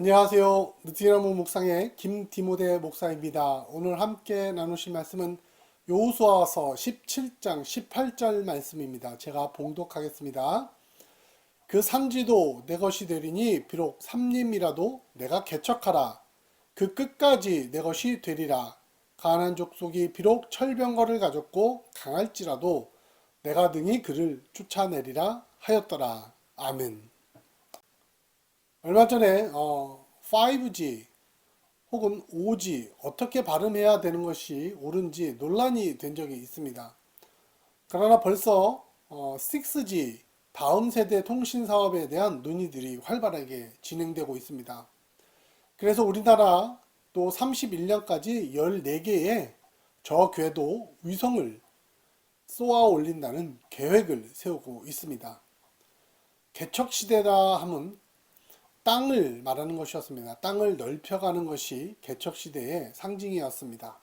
안녕하세요. 느티나무 묵상의 김디모데 목사입니다. 오늘 함께 나누실 말씀은 여호수아서 17장 18절 말씀입니다. 제가 봉독하겠습니다. 그 산지도 내 것이 되리니 비록 삼림이라도 내가 개척하라. 그 끝까지 내 것이 되리라. 가나안 족속이 비록 철병거를 가졌고 강할지라도 내가 능히 그를 쫓아내리라 하였더라. 아멘. 얼마 전에 5G 혹은 5G 어떻게 발음해야 되는 것이 옳은지 논란이 된 적이 있습니다. 그러나 벌써 6G 다음 세대 통신 사업에 대한 논의들이 활발하게 진행되고 있습니다. 그래서 우리나라 또 31년까지 14개의 저궤도 위성을 쏘아 올린다는 계획을 세우고 있습니다. 개척시대라 함은 땅을 말하는 것이었습니다. 땅을 넓혀가는 것이 개척시대의 상징이었습니다.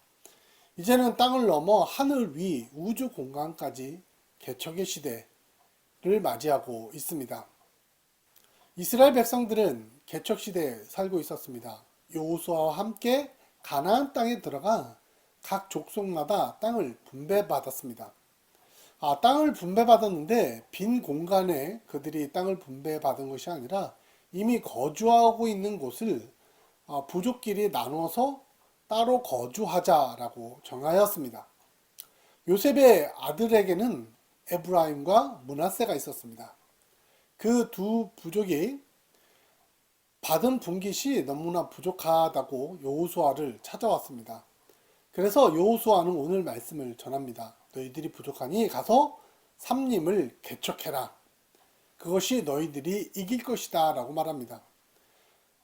이제는 땅을 넘어 하늘 위 우주 공간까지 개척의 시대를 맞이하고 있습니다. 이스라엘 백성들은 개척시대에 살고 있었습니다. 여호수아와 함께 가나안 땅에 들어가 각 족속마다 땅을 분배받았습니다. 땅을 분배받았는데 빈 공간에 그들이 땅을 분배받은 것이 아니라 이미 거주하고 있는 곳을 부족끼리 나눠서 따로 거주하자라고 정하였습니다. 요셉의 아들에게는 에브라임과 므낫세가 있었습니다. 그 두 부족이 받은 분깃이 너무나 부족하다고 여호수아를 찾아왔습니다. 그래서 여호수아는 오늘 말씀을 전합니다. 너희들이 부족하니 가서 삼림을 개척해라. 그것이 너희들이 이길 것이다 라고 말합니다.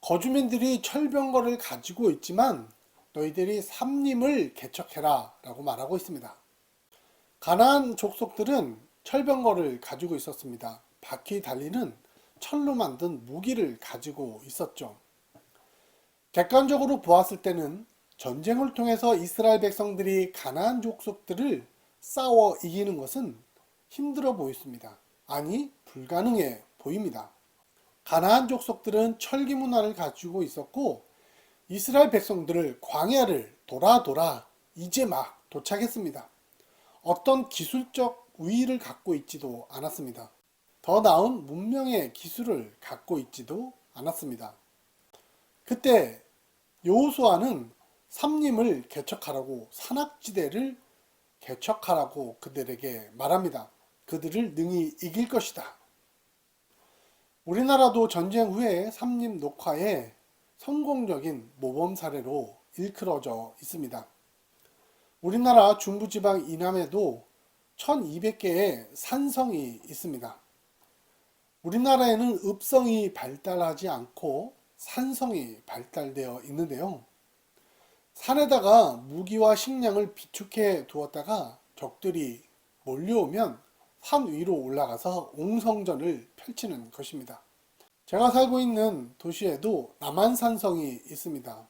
거주민들이 철병거를 가지고 있지만 너희들이 삼림을 개척해라 라고 말하고 있습니다. 가나안 족속들은 철병거를 가지고 있었습니다. 바퀴 달리는 철로 만든 무기를 가지고 있었죠. 객관적으로 보았을 때는 전쟁을 통해서 이스라엘 백성들이 가나안 족속들을 싸워 이기는 것은 힘들어 보였습니다. 아니, 불가능해 보입니다. 가나안 족속들은 철기 문화를 가지고 있었고 이스라엘 백성들을 광야를 돌아 이제 막 도착했습니다. 어떤 기술적 우위를 갖고 있지도 않았습니다. 더 나은 문명의 기술을 갖고 있지도 않았습니다. 그때 여호수아는 삼림을 개척하라고 산악지대를 개척하라고 그들에게 말합니다. 그들을 능히 이길 것이다. 우리나라도 전쟁 후에 삼림 녹화에 성공적인 모범 사례로 일컬어져 있습니다. 우리나라 중부지방 이남에도 1200개의 산성이 있습니다. 우리나라에는 읍성이 발달하지 않고 산성이 발달되어 있는데요. 산에다가 무기와 식량을 비축해 두었다가 적들이 몰려오면 산 위로 올라가서 옹성전을 펼치는 것입니다. 제가 살고 있는 도시에도 남한산성이 있습니다.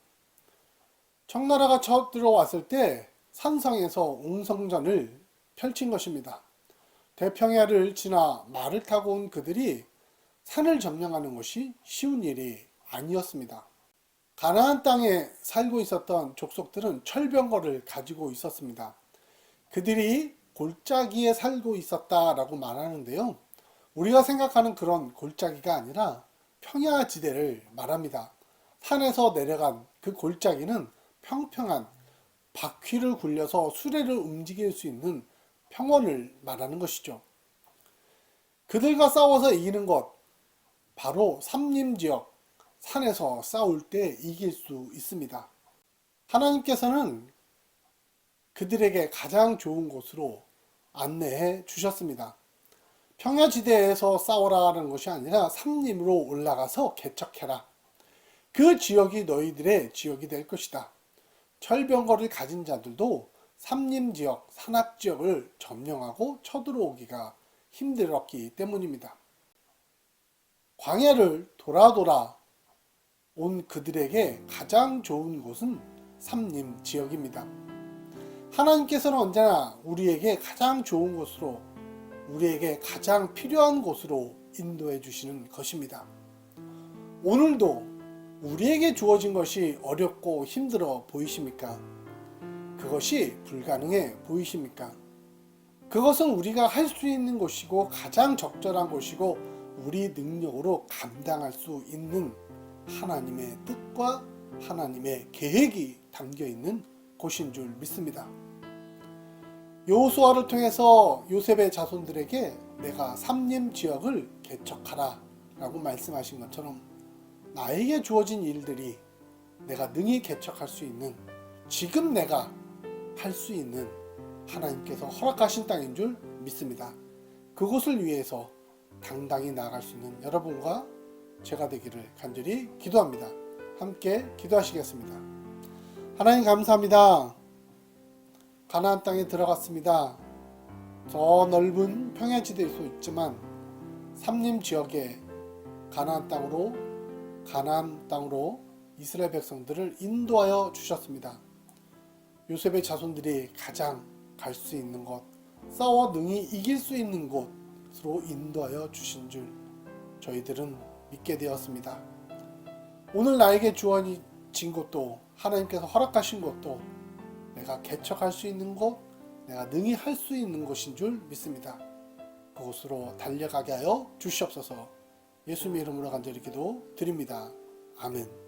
청나라가 쳐들어왔을 때 산성에서 옹성전을 펼친 것입니다. 대평야를 지나 말을 타고 온 그들이 산을 점령하는 것이 쉬운 일이 아니었습니다. 가나안 땅에 살고 있었던 족속들은 철병거를 가지고 있었습니다. 그들이 골짜기에 살고 있었다라고 말하는데요. 우리가 생각하는 그런 골짜기가 아니라 평야지대를 말합니다. 산에서 내려간 그 골짜기는 평평한 바퀴를 굴려서 수레를 움직일 수 있는 평원을 말하는 것이죠. 그들과 싸워서 이기는 것, 바로 삼림지역, 산에서 싸울 때 이길 수 있습니다. 하나님께서는 그들에게 가장 좋은 곳으로 안내해 주셨습니다. 평야지대에서 싸우라는 것이 아니라 삼림으로 올라가서 개척해라. 그 지역이 너희들의 지역이 될 것이다. 철병거를 가진 자들도 삼림지역, 산악지역을 점령하고 쳐들어오기가 힘들었기 때문입니다. 광야를 돌아 온 그들에게 가장 좋은 곳은 삼림지역입니다. 하나님께서는 언제나 우리에게 가장 좋은 곳으로, 우리에게 가장 필요한 곳으로 인도해 주시는 것입니다. 오늘도 우리에게 주어진 것이 어렵고 힘들어 보이십니까? 그것이 불가능해 보이십니까? 그것은 우리가 할 수 있는 것이고 가장 적절한 것이고 우리 능력으로 감당할 수 있는 하나님의 뜻과 하나님의 계획이 담겨 있는 곳인 줄 믿습니다. 여호수아를 통해서 요셉의 자손들에게 내가 삼림 지역을 개척하라 라고 말씀하신 것처럼 나에게 주어진 일들이 내가 능히 개척할 수 있는, 지금 내가 할 수 있는 하나님께서 허락하신 땅인 줄 믿습니다. 그곳을 위해서 당당히 나아갈 수 있는 여러분과 제가 되기를 간절히 기도합니다. 함께 기도하시겠습니다. 하나님 감사합니다. 가나안 땅에 들어갔습니다. 저 넓은 평야지대일 수 있지만 삼림 지역에 가나안 땅으로 이스라엘 백성들을 인도하여 주셨습니다. 요셉의 자손들이 가장 갈 수 있는 곳, 싸워 능히 이길 수 있는 곳으로 인도하여 주신 줄 저희들은 믿게 되었습니다. 오늘 나에게 주어진 것도 하나님께서 허락하신 것도 내가 개척할 수 있는 곳, 내가 능히 할 수 있는 것인 줄 믿습니다. 그곳으로 달려가게 하여 주시옵소서. 예수님의 이름으로 간절히 기도드립니다. 아멘.